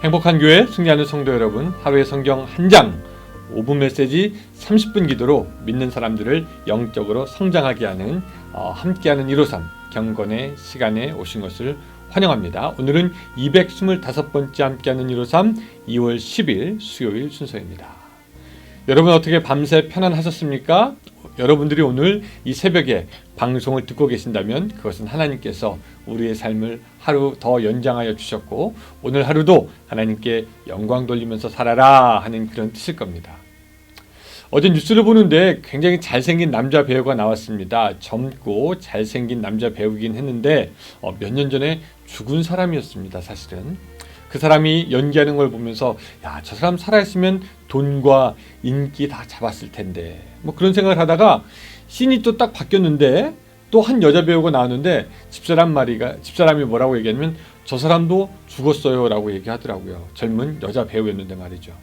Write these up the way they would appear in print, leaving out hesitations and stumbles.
행복한 교회 승리하는 성도 여러분, 하루의 성경 한 장, 5분 메시지 30분 기도로 믿는 사람들을 영적으로 성장하게 하는 함께하는 153 경건의 시간에 오신 것을 환영합니다. 오늘은 225번째 함께하는 153 2월 10일 수요일 순서입니다. 여러분 어떻게 밤새 편안하셨습니까? 여러분들이 오늘 이 새벽에 방송을 듣고 계신다면 그것은 하나님께서 우리의 삶을 하루 더 연장하여 주셨고 오늘 하루도 하나님께 영광 돌리면서 살아라 하는 그런 뜻일 겁니다. 어제 뉴스를 보는데 굉장히 잘생긴 남자 배우가 나왔습니다. 젊고 잘생긴 남자 배우이긴 했는데 몇 년 전에 죽은 사람이었습니다. 사실은 그 사람이 연기하는 걸 보면서 야, 저 사람 살아있으면 돈과 인기 다 잡았을 텐데 뭐 그런 생각을 하다가 씬이 또 딱 바뀌었는데 또 한 여자 배우가 나왔는데 집사람이 뭐라고 얘기하냐면 저 사람도 죽었어요 라고 얘기하더라고요. 젊은 여자 배우였는데 말이죠.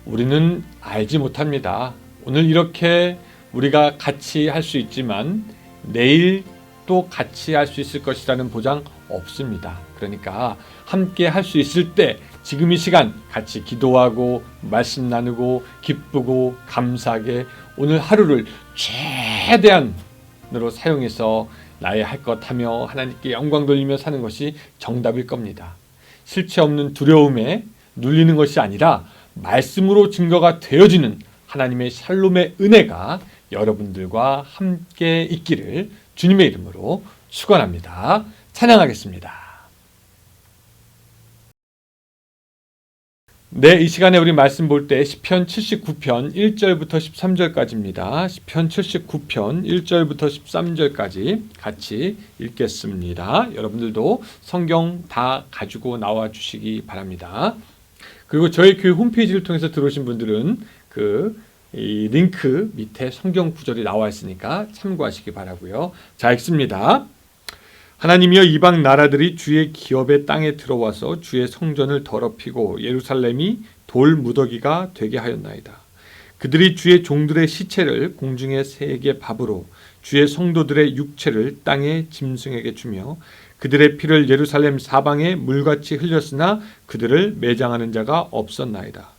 우리는 알지 못합니다. 오늘 이렇게 우리가 같이 할 수 있지만 내일 또 같이 할 수 있을 것이라는 보장 없습니다. 그러니까 함께 할 수 있을 때 지금 이 시간 같이 기도하고 말씀 나누고 기쁘고 감사하게 오늘 하루를 최대한으로 사용해서 나의 할 것 하며 하나님께 영광 돌리며 사는 것이 정답일 겁니다. 실체 없는 두려움에 눌리는 것이 아니라 말씀으로 증거가 되어지는 하나님의 샬롬의 은혜가 여러분들과 함께 있기를 주님의 이름으로 축원합니다. 찬양하겠습니다. 네, 이 시간에 우리 말씀 볼 때 시편 79편 1절부터 13절까지입니다. 시편 79편 1절부터 13절까지 같이 읽겠습니다. 여러분들도 성경 다 가지고 나와 주시기 바랍니다. 그리고 저희 교회 홈페이지를 통해서 들어오신 분들은 이 링크 밑에 성경 구절이 나와 있으니까 참고하시기 바라고요. 자, 읽습니다. 하나님이여 이방 나라들이 주의 기업의 땅에 들어와서 주의 성전을 더럽히고 예루살렘이 돌 무더기가 되게 하였나이다. 그들이 주의 종들의 시체를 공중의 새에게 밥으로 주의 성도들의 육체를 땅의 짐승에게 주며 그들의 피를 예루살렘 사방에 물같이 흘렸으나 그들을 매장하는 자가 없었나이다.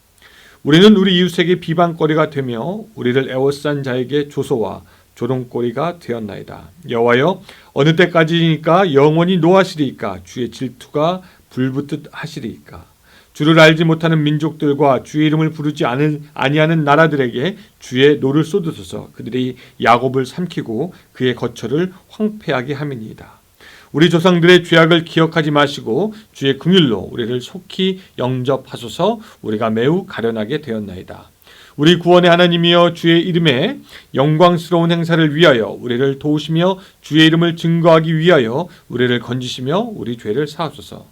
우리는 우리 이웃에게 비방거리가 되며 우리를 애워싼 자에게 조소와 조롱거리가 되었나이다. 여호와여 어느 때까지니까 영원히 노하시리이까 주의 질투가 불붙듯 하시리이까. 주를 알지 못하는 민족들과 주의 이름을 부르지 아니하는 나라들에게 주의 노를 쏟으소서. 그들이 야곱을 삼키고 그의 거처를 황폐하게 함이니이다. 우리 조상들의 죄악을 기억하지 마시고 주의 긍휼로 우리를 속히 영접하소서. 우리가 매우 가련하게 되었나이다. 우리 구원의 하나님이여 주의 이름에 영광스러운 행사를 위하여 우리를 도우시며 주의 이름을 증거하기 위하여 우리를 건지시며 우리 죄를 사하소서.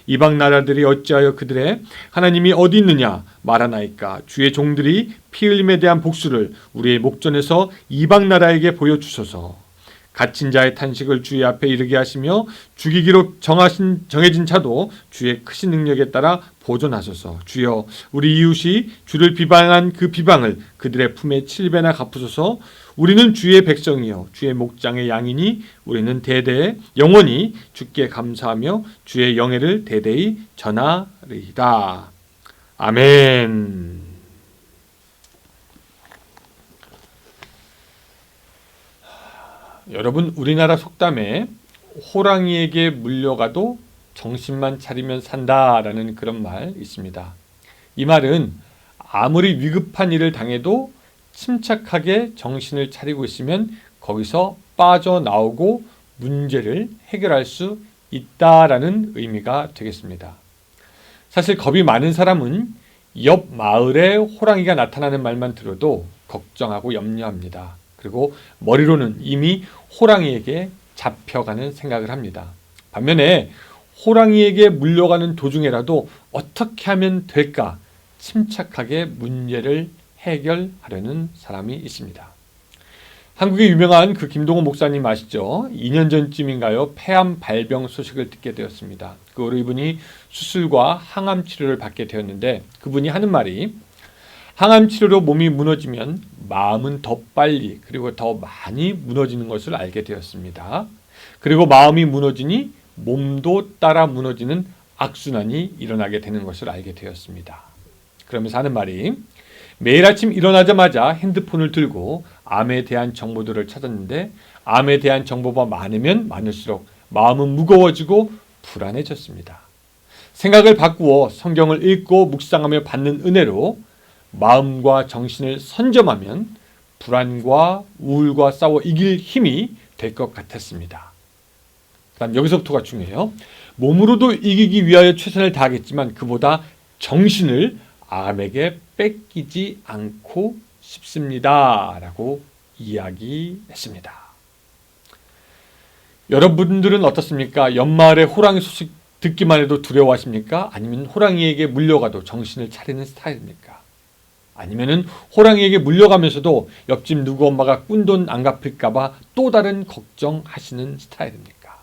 이방 나라들이 어찌하여 그들의 하나님이 어디 있느냐 말하나이까. 주의 종들이 피 흘림에 대한 복수를 우리의 목전에서 이방 나라에게 보여주소서. 갇힌 자의 탄식을 주의 앞에 이르게 하시며 죽이기로 정해진 자도 주의 크신 능력에 따라 보존하소서. 주여 우리 이웃이 주를 비방한 그 비방을 그들의 품에 7배나 갚으소서. 우리는 주의 백성이여 주의 목장의 양이니 우리는 대대에 영원히 주께 감사하며 주의 영예를 대대히 전하리이다. 아멘. 여러분, 우리나라 속담에 호랑이에게 물려가도 정신만 차리면 산다라는 그런 말 있습니다. 이 말은 아무리 위급한 일을 당해도 침착하게 정신을 차리고 있으면 거기서 빠져나오고 문제를 해결할 수 있다라는 의미가 되겠습니다. 사실 겁이 많은 사람은 옆 마을에 호랑이가 나타나는 말만 들어도 걱정하고 염려합니다. 그리고 머리로는 이미 호랑이에게 잡혀가는 생각을 합니다. 반면에 호랑이에게 물려가는 도중에라도 어떻게 하면 될까 침착하게 문제를 해결하려는 사람이 있습니다. 한국의 유명한 그 김동호 목사님 아시죠? 2년 전쯤인가요? 폐암 발병 소식을 듣게 되었습니다. 그 후로 이분이 수술과 항암 치료를 받게 되었는데 그분이 하는 말이 항암 치료로 몸이 무너지면 마음은 더 빨리 그리고 더 많이 무너지는 것을 알게 되었습니다. 그리고 마음이 무너지니 몸도 따라 무너지는 악순환이 일어나게 되는 것을 알게 되었습니다. 그러면서 하는 말이 매일 아침 일어나자마자 핸드폰을 들고 암에 대한 정보들을 찾았는데 암에 대한 정보가 많으면 많을수록 마음은 무거워지고 불안해졌습니다. 생각을 바꾸어 성경을 읽고 묵상하며 받는 은혜로 마음과 정신을 선점하면 불안과 우울과 싸워 이길 힘이 될 것 같았습니다. 그다음 여기서부터가 중요해요. 몸으로도 이기기 위하여 최선을 다하겠지만 그보다 정신을 암에게 뺏기지 않고 싶습니다. 라고 이야기했습니다. 여러분들은 어떻습니까? 연말에 호랑이 소식 듣기만 해도 두려워하십니까? 아니면 호랑이에게 물려가도 정신을 차리는 스타일입니까? 아니면은 호랑이에게 물려가면서도 옆집 누구 엄마가 꾼돈 안 갚을까봐 또 다른 걱정하시는 스타일입니까?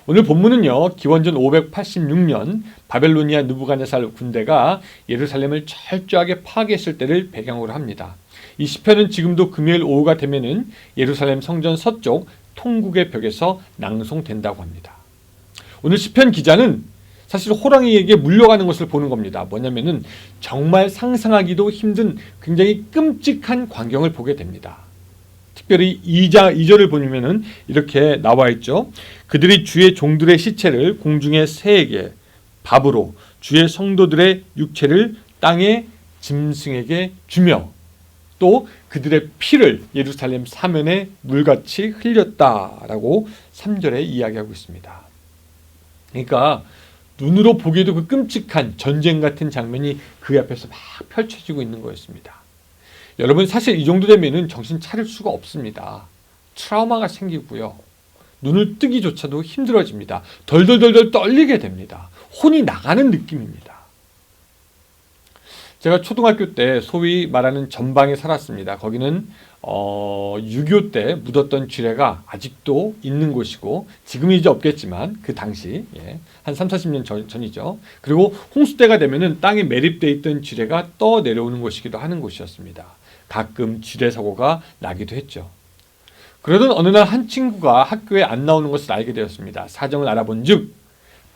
오늘 본문은요, 기원전 586년 바벨로니아 느부갓네살 군대가 예루살렘을 철저하게 파괴했을 때를 배경으로 합니다. 이 시편은 지금도 금요일 오후가 되면은 예루살렘 성전 서쪽 통국의 벽에서 낭송된다고 합니다. 오늘 시편 기자는 사실 호랑이에게 물려가는 것을 보는 겁니다. 뭐냐면은 정말 상상하기도 힘든 굉장히 끔찍한 광경을 보게 됩니다. 특별히 2절을 보면은 이렇게 나와 있죠. 그들이 주의 종들의 시체를 공중의 새에게 밥으로 주의 성도들의 육체를 땅의 짐승에게 주며 또 그들의 피를 예루살렘 사면에 물같이 흘렸다라고 3절에 이야기하고 있습니다. 그러니까 눈으로 보기에도 그 끔찍한 전쟁 같은 장면이 그 앞에서 막 펼쳐지고 있는 거였습니다. 여러분 사실 이 정도 되면은 정신 차릴 수가 없습니다. 트라우마가 생기고요. 눈을 뜨기조차도 힘들어집니다. 덜덜덜덜 떨리게 됩니다. 혼이 나가는 느낌입니다. 제가 초등학교 때 소위 말하는 전방에 살았습니다. 거기는 6.25 때 묻었던 쥐레가 아직도 있는 곳이고 지금은 이제 없겠지만 그 당시 한 30-40년 전이죠. 그리고 홍수때가 되면은 땅에 매립되어 있던 쥐레가 떠 내려오는 곳이기도 하는 곳이었습니다. 가끔 쥐레 사고가 나기도 했죠. 그러던 어느 날 한 친구가 학교에 안 나오는 것을 알게 되었습니다. 사정을 알아본 즉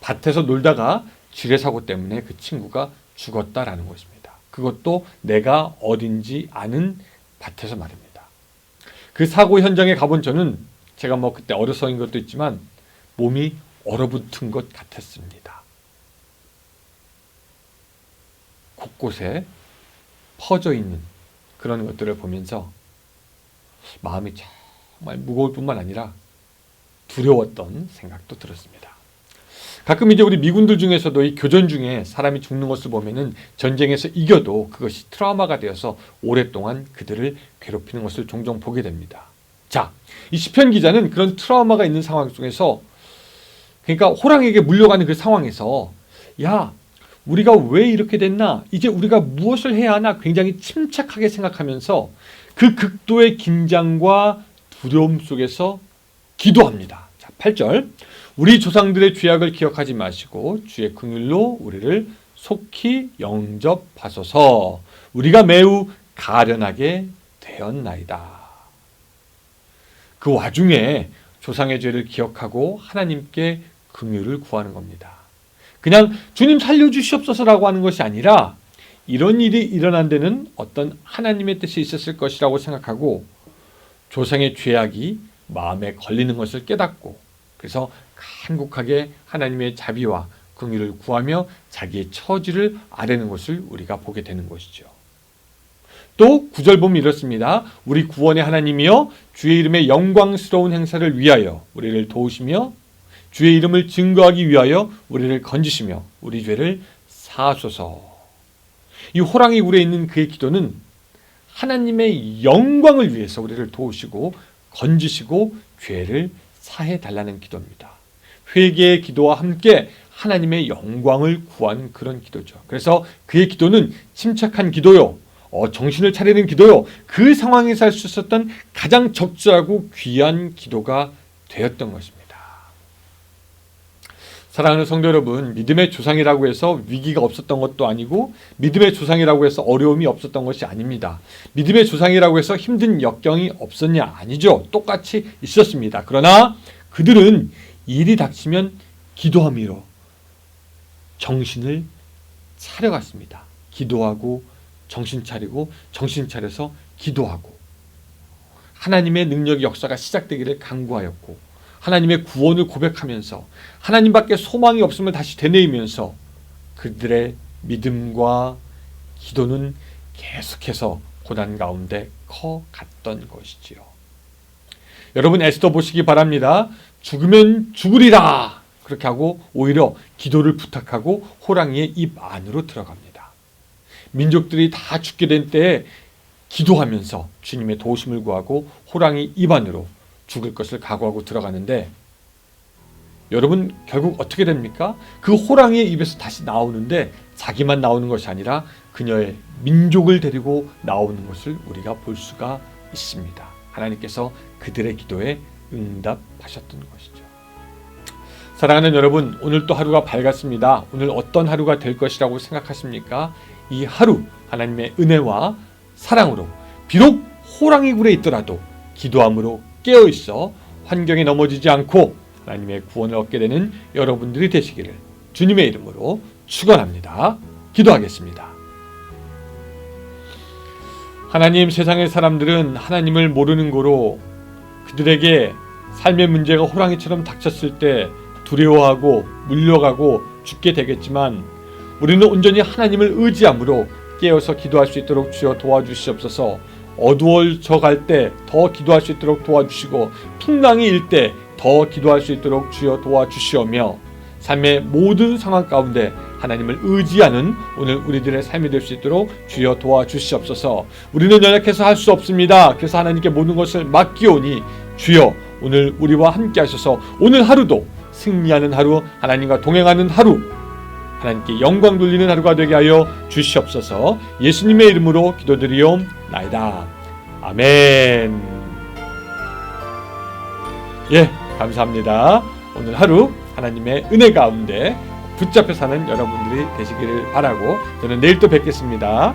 밭에서 놀다가 쥐레 사고 때문에 그 친구가 죽었다라는 것입니다. 그것도 내가 어딘지 아는 밭에서 말입니다. 그 사고 현장에 가본 저는 제가 그때 어려서인 것도 있지만 몸이 얼어붙은 것 같았습니다. 곳곳에 퍼져 있는 그런 것들을 보면서 마음이 정말 무거울 뿐만 아니라 두려웠던 생각도 들었습니다. 가끔 이제 우리 미군들 중에서도 이 교전 중에 사람이 죽는 것을 보면은 전쟁에서 이겨도 그것이 트라우마가 되어서 오랫동안 그들을 괴롭히는 것을 종종 보게 됩니다. 자, 이 시편 기자는 그런 트라우마가 있는 상황 속에서 그러니까 호랑이에게 물려가는 그 상황에서 야, 우리가 왜 이렇게 됐나? 이제 우리가 무엇을 해야 하나? 굉장히 침착하게 생각하면서 그 극도의 긴장과 두려움 속에서 기도합니다. 자, 8절. 우리 조상들의 죄악을 기억하지 마시고 주의 긍휼로 우리를 속히 영접하소서. 우리가 매우 가련하게 되었나이다. 그 와중에 조상의 죄를 기억하고 하나님께 긍휼을 구하는 겁니다. 그냥 주님 살려주시옵소서라고 하는 것이 아니라 이런 일이 일어난 데는 어떤 하나님의 뜻이 있었을 것이라고 생각하고 조상의 죄악이 마음에 걸리는 것을 깨닫고 그래서 간곡하게 하나님의 자비와 긍휼을 구하며 자기의 처지를 아뢰는 것을 우리가 보게 되는 것이죠. 또 9절 보면 이렇습니다. 우리 구원의 하나님이여 주의 이름의 영광스러운 행사를 위하여 우리를 도우시며 주의 이름을 증거하기 위하여 우리를 건지시며 우리 죄를 사하소서. 이 호랑이 굴에 있는 그의 기도는 하나님의 영광을 위해서 우리를 도우시고 건지시고 죄를 사해달라는 기도입니다. 회개의 기도와 함께 하나님의 영광을 구한 그런 기도죠. 그래서 그의 기도는 침착한 기도요. 정신을 차리는 기도요. 그 상황에서 할 수 있었던 가장 적절하고 귀한 기도가 되었던 것입니다. 사랑하는 성도 여러분, 믿음의 조상이라고 해서 위기가 없었던 것도 아니고 믿음의 조상이라고 해서 어려움이 없었던 것이 아닙니다. 믿음의 조상이라고 해서 힘든 역경이 없었냐? 아니죠. 똑같이 있었습니다. 그러나 그들은 일이 닥치면 기도함으로 정신을 차려갔습니다. 기도하고 정신 차리고 정신 차려서 기도하고 하나님의 능력의 역사가 시작되기를 간구하였고 하나님의 구원을 고백하면서 하나님밖에 소망이 없음을 다시 되뇌이면서 그들의 믿음과 기도는 계속해서 고난 가운데 커갔던 것이지요. 여러분 에스더 보시기 바랍니다. 죽으면 죽으리라 그렇게 하고 오히려 기도를 부탁하고 호랑이의 입 안으로 들어갑니다. 민족들이 다 죽게 된 때에 기도하면서 주님의 도우심을 구하고 호랑이 입 안으로 죽을 것을 각오하고 들어가는데 여러분 결국 어떻게 됩니까? 그 호랑이의 입에서 다시 나오는데 자기만 나오는 것이 아니라 그녀의 민족을 데리고 나오는 것을 우리가 볼 수가 있습니다. 하나님께서 그들의 기도에 응답하셨던 것이죠. 사랑하는 여러분, 오늘 또 하루가 밝았습니다. 오늘 어떤 하루가 될 것이라고 생각하십니까? 이 하루 하나님의 은혜와 사랑으로 비록 호랑이 굴에 있더라도 기도함으로 깨어있어 환경에 넘어지지 않고 하나님의 구원을 얻게 되는 여러분들이 되시기를 주님의 이름으로 축원합니다. 기도하겠습니다. 하나님, 세상의 사람들은 하나님을 모르는 고로 그들에게 삶의 문제가 호랑이처럼 닥쳤을 때 두려워하고 물려가고 죽게 되겠지만 우리는 온전히 하나님을 의지함으로 깨어서 기도할 수 있도록 주여 도와주시옵소서. 어두워져 갈 때 더 기도할 수 있도록 도와주시고 풍랑이 일 때 더 기도할 수 있도록 주여 도와주시오며 삶의 모든 상황 가운데 하나님을 의지하는 오늘 우리들의 삶이 될 수 있도록 주여 도와주시옵소서. 우리는 연약해서 할 수 없습니다. 그래서 하나님께 모든 것을 맡기오니 주여 오늘 우리와 함께 하셔서 오늘 하루도 승리하는 하루, 하나님과 동행하는 하루, 하나님께 영광 돌리는 하루가 되게 하여 주시옵소서. 예수님의 이름으로 기도드리옵나이다. 아멘. 예, 감사합니다. 오늘 하루 하나님의 은혜 가운데 붙잡혀 사는 여러분들이 되시기를 바라고 저는 내일 또 뵙겠습니다.